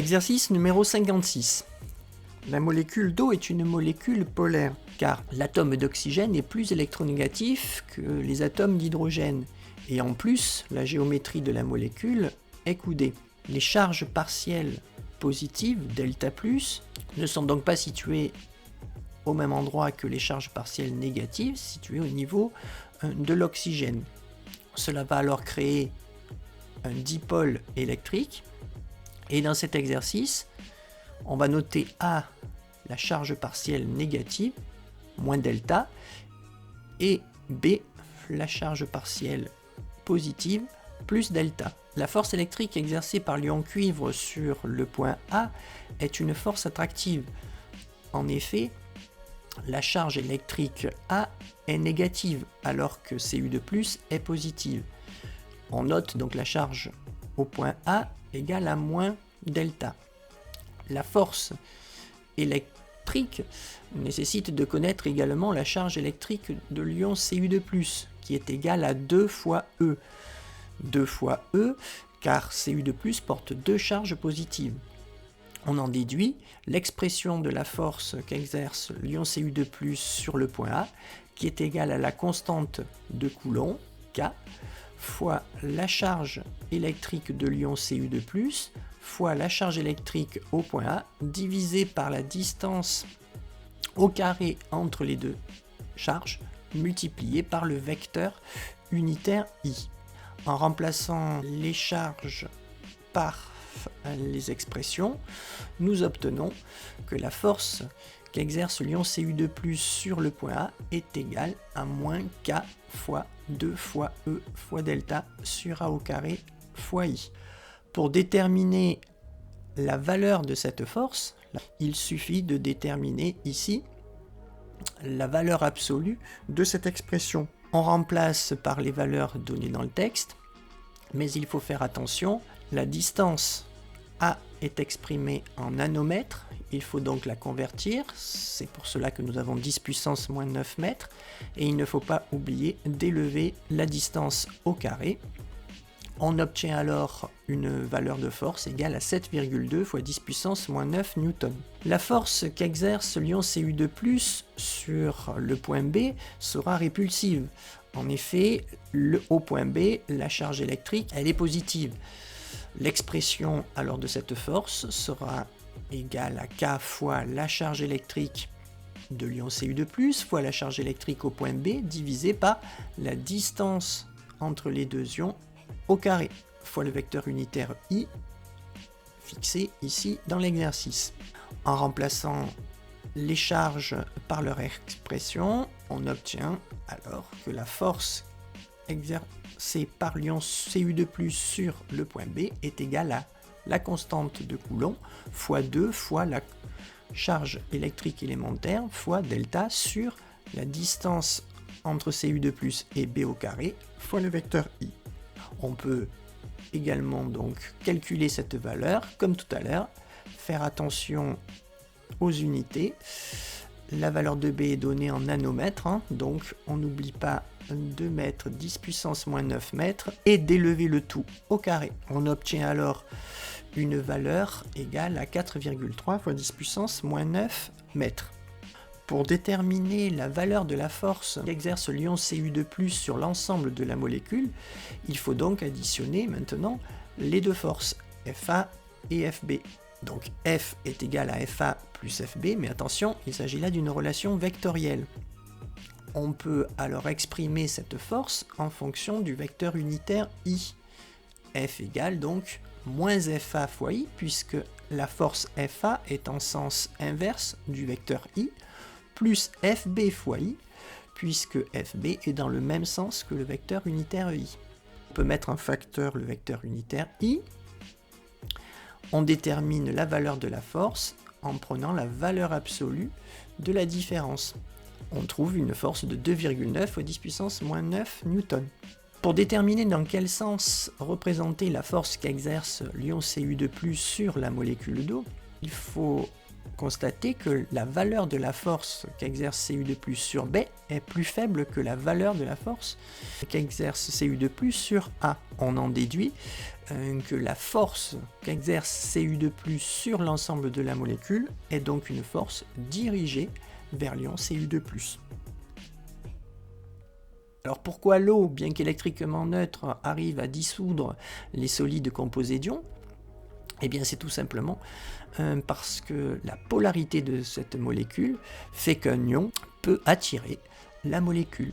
Exercice numéro 56. La molécule d'eau est une molécule polaire, car l'atome d'oxygène est plus électronégatif que les atomes d'hydrogène, et en plus, la géométrie de la molécule est coudée. Les charges partielles positives, delta+, ne sont donc pas situées au même endroit que les charges partielles négatives, situées au niveau de l'oxygène. Cela va alors créer un dipôle électrique, et dans cet exercice, on va noter A, la charge partielle négative, moins delta, et B, la charge partielle positive, plus delta. La force électrique exercée par l'ion cuivre sur le point A est une force attractive. En effet, la charge électrique A est négative, alors que Cu2+ est positive. On note donc la charge au point A égale à moins delta. La force électrique nécessite de connaître également la charge électrique de l'ion Cu2+, qui est égale à 2 fois E. 2 fois E, car Cu2+ porte deux charges positives. On en déduit l'expression de la force qu'exerce l'ion Cu2+ sur le point A, qui est égale à la constante de Coulomb, K, fois la charge électrique de l'ion Cu2+, fois la charge électrique au point A, divisé par la distance au carré entre les deux charges, multiplié par le vecteur unitaire I. En remplaçant les charges par les expressions, nous obtenons que la force qu'exerce l'ion Cu2+ sur le point A est égale à moins K fois 2 fois E fois delta sur A au carré fois I. Pour déterminer la valeur de cette force, il suffit de déterminer ici la valeur absolue de cette expression. On remplace par les valeurs données dans le texte, mais il faut faire attention, la distance A est exprimée en nanomètres, il faut donc la convertir, c'est pour cela que nous avons 10 puissance moins 9 mètres, et il ne faut pas oublier d'élever la distance au carré. On obtient alors une valeur de force égale à 7,2 fois 10 puissance moins 9 newtons. La force qu'exerce l'ion Cu2+ sur le point B sera répulsive. En effet, au point B, la charge électrique, elle est positive. L'expression alors de cette force sera égale à K fois la charge électrique de l'ion Cu2+ fois la charge électrique au point B divisé par la distance entre les deux ions au carré, fois le vecteur unitaire I, fixé ici dans l'exercice. En remplaçant les charges par leur expression, on obtient alors que la force exercée par l'ion Cu2+ sur le point B est égale à la constante de Coulomb fois 2 fois la charge électrique élémentaire fois delta sur la distance entre Cu2+ et B au carré fois le vecteur I. On peut également donc calculer cette valeur, comme tout à l'heure, faire attention aux unités. La valeur de B est donnée en nanomètres, donc on n'oublie pas 2 mètres 10 puissance moins 9 mètres, et d'élever le tout au carré. On obtient alors une valeur égale à 4,3 fois 10 puissance moins 9 mètres. Pour déterminer la valeur de la force qu'exerce l'ion Cu2+ sur l'ensemble de la molécule, il faut donc additionner maintenant les deux forces, Fa et Fb. Donc F est égal à Fa plus Fb, mais attention, il s'agit là d'une relation vectorielle. On peut alors exprimer cette force en fonction du vecteur unitaire I. F égale donc moins Fa fois I, puisque la force Fa est en sens inverse du vecteur I, plus Fb fois I, puisque Fb est dans le même sens que le vecteur unitaire I. On peut mettre un facteur, le vecteur unitaire I. On détermine la valeur de la force en prenant la valeur absolue de la différence. On trouve une force de 2,9 fois 10 puissance moins 9 newtons. Pour déterminer dans quel sens représenter la force qu'exerce l'ion Cu2+ sur la molécule d'eau, il faut constaté que la valeur de la force qu'exerce Cu2+ sur B est plus faible que la valeur de la force qu'exerce Cu2+ sur A. On en déduit que la force qu'exerce Cu2+ sur l'ensemble de la molécule est donc une force dirigée vers l'ion Cu2+. Alors pourquoi l'eau, bien qu'électriquement neutre, arrive à dissoudre les solides composés d'ions ? Eh bien c'est tout simplement parce que la polarité de cette molécule fait qu'un ion peut attirer la molécule.